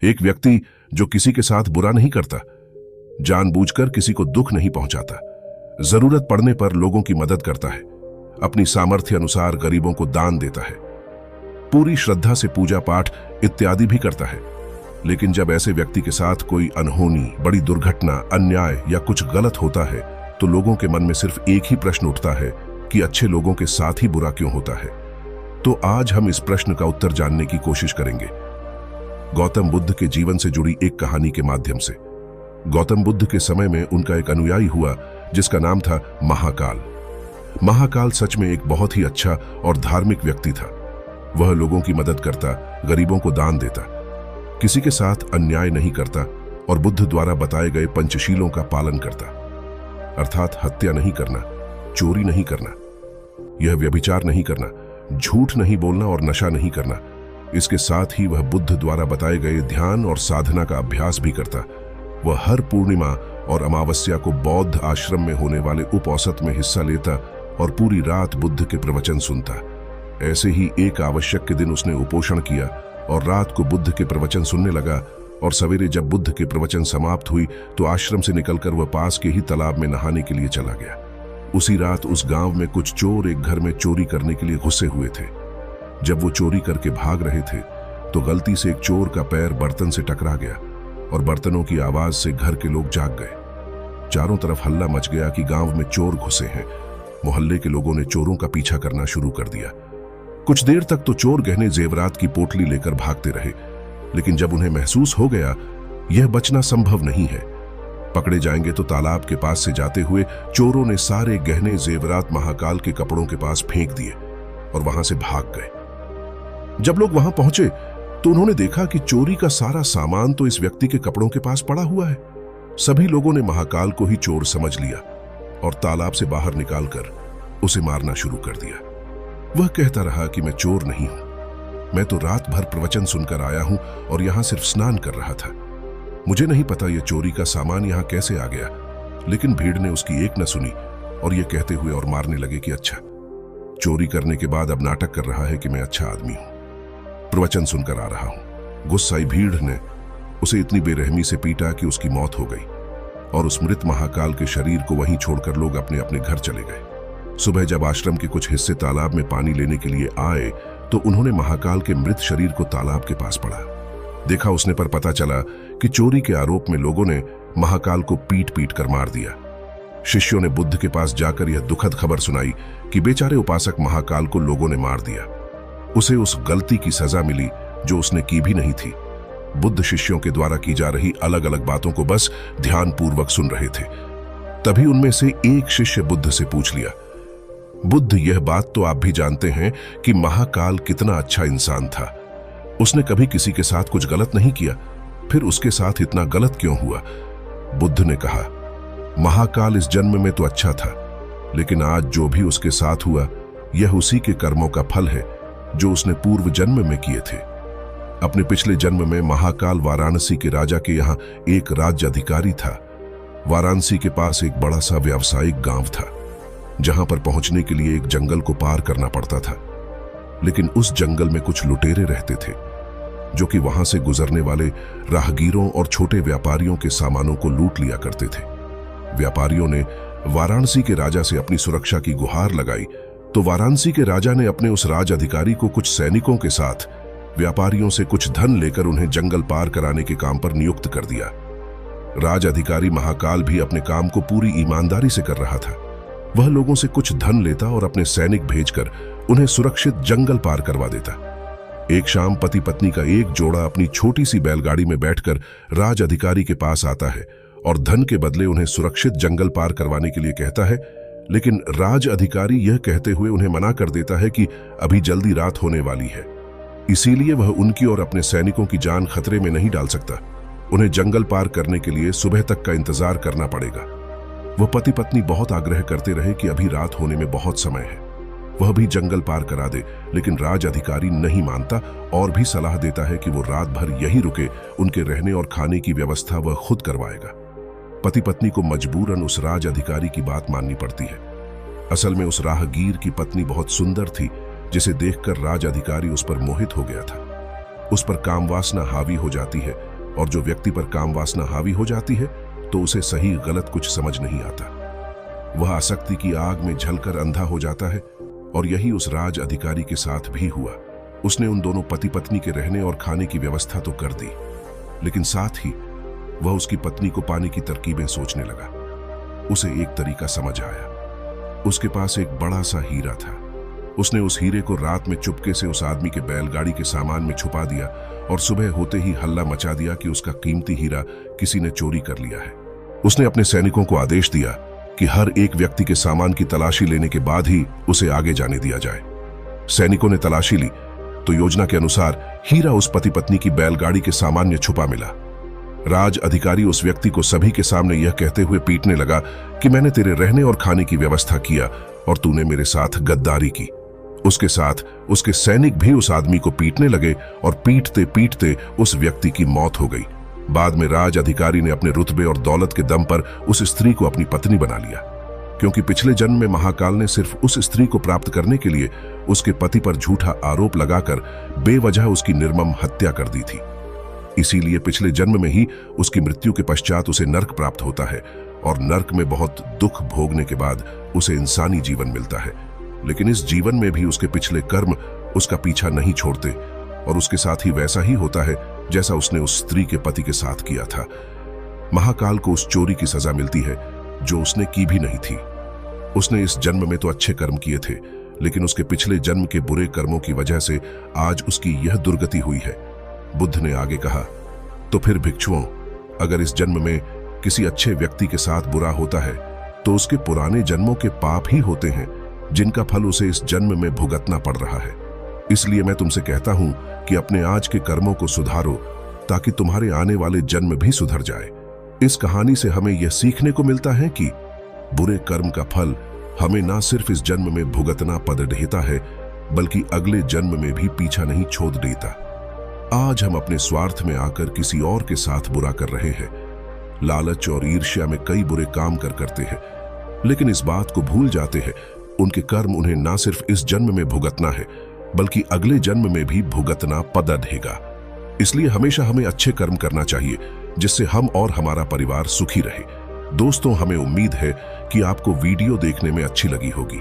एक व्यक्ति जो किसी के साथ बुरा नहीं करता, जानबूझकर किसी को दुख नहीं पहुंचाता, जरूरत पड़ने पर लोगों की मदद करता है, अपनी सामर्थ्य अनुसार गरीबों को दान देता है, पूरी श्रद्धा से पूजा पाठ इत्यादि भी करता है। लेकिन जब ऐसे व्यक्ति के साथ कोई अनहोनी, बड़ी दुर्घटना, अन्याय या कुछ गलत होता है तो लोगों के मन में सिर्फ एक ही प्रश्न उठता है कि अच्छे लोगों के साथ ही बुरा क्यों होता है। तो आज हम इस प्रश्न का उत्तर जानने की कोशिश करेंगे, गौतम बुद्ध के जीवन से जुड़ी एक कहानी के माध्यम से। गौतम बुद्ध के समय में उनका एक अनुयायी हुआ जिसका नाम था महाकाल। महाकाल सच में एक बहुत ही अच्छा और धार्मिक व्यक्ति था। वह लोगों की मदद करता, गरीबों को दान देता, किसी के साथ अन्याय नहीं करता और बुद्ध द्वारा बताए गए पंचशीलों का पालन करता, अर्थात हत्या नहीं करना, चोरी नहीं करना, यह व्यभिचार नहीं करना, झूठ नहीं बोलना और नशा नहीं करना। इसके साथ ही वह बुद्ध द्वारा बताए गए ध्यान और साधना का अभ्यास भी करता। वह हर पूर्णिमा और अमावस्या को बौद्ध आश्रम में होने वाले उपौसत में हिस्सा लेता और पूरी रात बुद्ध के प्रवचन सुनता। ऐसे ही एक आवश्यक के दिन उसने उपोषण किया और रात को बुद्ध के प्रवचन सुनने लगा, और सवेरे जब बुद्ध के प्रवचन समाप्त हुई तो आश्रम से निकलकर वह पास के ही तालाब में नहाने के लिए चला गया। उसी रात उस गांव में कुछ चोर एक घर में चोरी करने के लिए घुसे हुए थे। जब वो चोरी करके भाग रहे थे तो गलती से एक चोर का पैर बर्तन से टकरा गया और बर्तनों की आवाज से घर के लोग जाग गए। चारों तरफ हल्ला मच गया कि गांव में चोर घुसे हैं। मोहल्ले के लोगों ने चोरों का पीछा करना शुरू कर दिया। कुछ देर तक तो चोर गहने जेवरात की पोटली लेकर भागते रहे, लेकिन जब उन्हें महसूस हो गया यह बचना संभव नहीं है, पकड़े जाएंगे तो तालाब के पास से जाते हुए चोरों ने सारे गहने जेवरात महाकाल के कपड़ों के पास फेंक दिए और वहां से भाग गए। जब लोग वहां पहुंचे तो उन्होंने देखा कि चोरी का सारा सामान तो इस व्यक्ति के कपड़ों के पास पड़ा हुआ है। सभी लोगों ने महाकाल को ही चोर समझ लिया और तालाब से बाहर निकालकर उसे मारना शुरू कर दिया। वह कहता रहा कि मैं चोर नहीं हूं, मैं तो रात भर प्रवचन सुनकर आया हूं और यहां सिर्फ स्नान कर रहा था। मुझे नहीं पता यह चोरी का सामान यहां कैसे आ गया। लेकिन भीड़ ने उसकी एक न सुनी और यह कहते हुए और मारने लगे कि अच्छा, चोरी करने के बाद अब नाटक कर रहा है कि मैं अच्छा आदमी हूं, प्रवचन सुनकर आ रहा हूं। गुस्साई भीड़ ने उसे इतनी बेरहमी से पीटा कि उसकी मौत हो गई और उस मृत महाकाल के शरीर को वहीं छोड़कर लोग अपने अपने घर चले गए। सुबह जब आश्रम के कुछ हिस्से तालाब में पानी लेने के लिए आए तो उन्होंने महाकाल के मृत शरीर को तालाब के पास पड़ा। देखा उसने पर पता चला कि चोरी के आरोप में लोगों ने महाकाल को पीट पीट कर मार दिया। शिष्यों ने बुद्ध के पास जाकर यह दुखद खबर सुनाई कि बेचारे उपासक महाकाल को लोगों ने मार दिया। उसे उस गलती की सजा मिली जो उसने की भी नहीं थी। बुद्ध शिष्यों के द्वारा की जा रही अलग अलग बातों को बस ध्यानपूर्वक सुन रहे थे। तभी उनमें से एक शिष्य बुद्ध से पूछ लिया, बुद्ध, यह बात तो आप भी जानते हैं कि महाकाल कितना अच्छा इंसान था। उसने कभी किसी के साथ कुछ गलत नहीं किया, फिर उसके साथ इतना गलत क्यों हुआ? बुद्ध ने कहा, महाकाल इस जन्म में तो अच्छा था, लेकिन आज जो भी उसके साथ हुआ यह उसी के कर्मों का फल है जो उसने पूर्व जन्म में किए थे। अपने पिछले जन्म में महाकाल वाराणसी के राजा के यहाँ एक राज्य अधिकारी था। वाराणसी के पास एक बड़ा सा व्यावसायिक गांव था जहां पर पहुंचने के लिए एक जंगल को पार करना पड़ता था। लेकिन उस जंगल में कुछ लुटेरे रहते थे जो कि वहां से गुजरने वाले राहगीरों और छोटे व्यापारियों के सामानों को लूट लिया करते थे। व्यापारियों ने वाराणसी के राजा से अपनी सुरक्षा की गुहार लगाई तो वाराणसी के राजा ने अपने उस राज अधिकारी को कुछ सैनिकों के साथ व्यापारियों से कुछ धन लेकर उन्हें जंगल पार कराने के काम पर नियुक्त कर दिया। राज अधिकारी महाकाल भी अपने काम को पूरी ईमानदारी से कर रहा था। वह लोगों से कुछ धन लेता और अपने सैनिक भेजकर उन्हें सुरक्षित जंगल पार करवा देता। एक शाम पति पत्नी का एक जोड़ा अपनी छोटी सी बैलगाड़ी में बैठकर राज अधिकारी के पास आता है और धन के बदले उन्हें सुरक्षित जंगल पार करवाने के लिए कहता है। लेकिन राज अधिकारी यह कहते हुए उन्हें मना कर देता है कि अभी जल्दी रात होने वाली है, इसीलिए वह उनकी और अपने सैनिकों की जान खतरे में नहीं डाल सकता। उन्हें जंगल पार करने के लिए सुबह तक का इंतजार करना पड़ेगा। वह पति पत्नी बहुत आग्रह करते रहे कि अभी रात होने में बहुत समय है, वह भी जंगल पार करा दे, लेकिन राज अधिकारी नहीं मानता और भी सलाह देता है कि वो रात भर यहीं रुके, उनके रहने और खाने की व्यवस्था वह खुद करवाएगा। पति पत्नी को मजबूरन उस राज अधिकारी की बात माननी पड़ती है। असल में उस राहगीर की पत्नी बहुत सुंदर थी, जिसे देखकर राज अधिकारी उस पर मोहित हो गया था। उस पर काम वासना हावी हो जाती है, और जो व्यक्ति पर काम वासना हावी हो जाती है तो उसे सही गलत कुछ समझ नहीं आता। वह आसक्ति की आग में जलकर अंधा हो जाता है, और यही उस राज अधिकारी के साथ भी हुआ। उसने उन दोनों पति पत्नी के रहने और खाने की व्यवस्था तो कर दी, लेकिन साथ ही वह उसकी पत्नी को पाने की तरकीबें सोचने लगा। उसे एक तरीका समझ आया। उसके पास एक बड़ा सा हीरा था। उसने उस हीरे को रात में चुपके से उस आदमी के बैलगाड़ी के सामान में छुपा दिया, और सुबह होते ही हल्ला मचा दिया कि उसका कीमती हीरा किसी ने चोरी कर लिया है। उसने अपने सैनिकों को आदेश दिया कि हर एक व्यक्ति के सामान की तलाशी लेने के बाद ही उसे आगे जाने दिया जाए। सैनिकों ने तलाशी ली तो योजना के अनुसार हीरा उस पति पत्नी की बैलगाड़ी के सामान में छुपा मिला। राज अधिकारी उस व्यक्ति को सभी के सामने यह कहते हुए पीटने लगा कि मैंने तेरे रहने और खाने की व्यवस्था किया और तूने मेरे साथ गद्दारी की। उसके साथ उसके सैनिक भी उस आदमी को पीटने लगे, और पीटते पीटते उस व्यक्ति की मौत हो गई। बाद में राज अधिकारी ने अपने रुतबे और दौलत के दम पर उस स्त्री को अपनी पत्नी बना लिया, क्योंकि पिछले जन्म में महाकाल ने सिर्फ उस स्त्री को प्राप्त करने के लिए उसके पति पर झूठा आरोप लगाकर बेवजह उसकी निर्मम हत्या कर दी थी। इसीलिए पिछले जन्म में ही उसकी मृत्यु के पश्चात उसे नर्क प्राप्त होता है, और नर्क में बहुत दुख भोगने के बाद उसे इंसानी जीवन मिलता है। लेकिन इस जीवन में भी उसके पिछले कर्म उसका पीछा नहीं छोड़ते, और उसके साथ ही वैसा ही होता है जैसा उसने उस स्त्री के पति के साथ किया था। महाकाल को उस चोरी की सजा मिलती है जो उसने की भी नहीं थी। उसने इस जन्म में तो अच्छे कर्म किए थे, लेकिन उसके पिछले जन्म के बुरे कर्मों की वजह से आज उसकी यह दुर्गति हुई है। बुद्ध ने आगे कहा, तो फिर भिक्षुओं, अगर इस जन्म में किसी अच्छे व्यक्ति के साथ बुरा होता है तो उसके पुराने जन्मों के पाप ही होते हैं जिनका फल उसे इस जन्म में भुगतना पड़ रहा है। इसलिए मैं तुमसे कहता हूं कि अपने आज के कर्मों को सुधारो, ताकि तुम्हारे आने वाले जन्म भी सुधर जाए। इस कहानी से हमें यह सीखने को मिलता है कि बुरे कर्म का फल हमें ना सिर्फ इस जन्म में भुगतना पड़ देता है, बल्कि अगले जन्म में भी पीछा नहीं छोड़ देता। आज हम अपने स्वार्थ में आकर किसी और के साथ बुरा कर रहे हैं, लालच और ईर्ष्या में कई बुरे काम करते हैं, लेकिन इस बात को भूल जाते हैं उनके कर्म उन्हें ना सिर्फ इस जन्म में भुगतना है, बल्कि अगले जन्म में भी भुगतना पड़ेगा। इसलिए हमेशा हमें अच्छे कर्म करना चाहिए, जिससे हम और हमारा परिवार सुखी रहे। दोस्तों, हमें उम्मीद है कि आपको वीडियो देखने में अच्छी लगी होगी।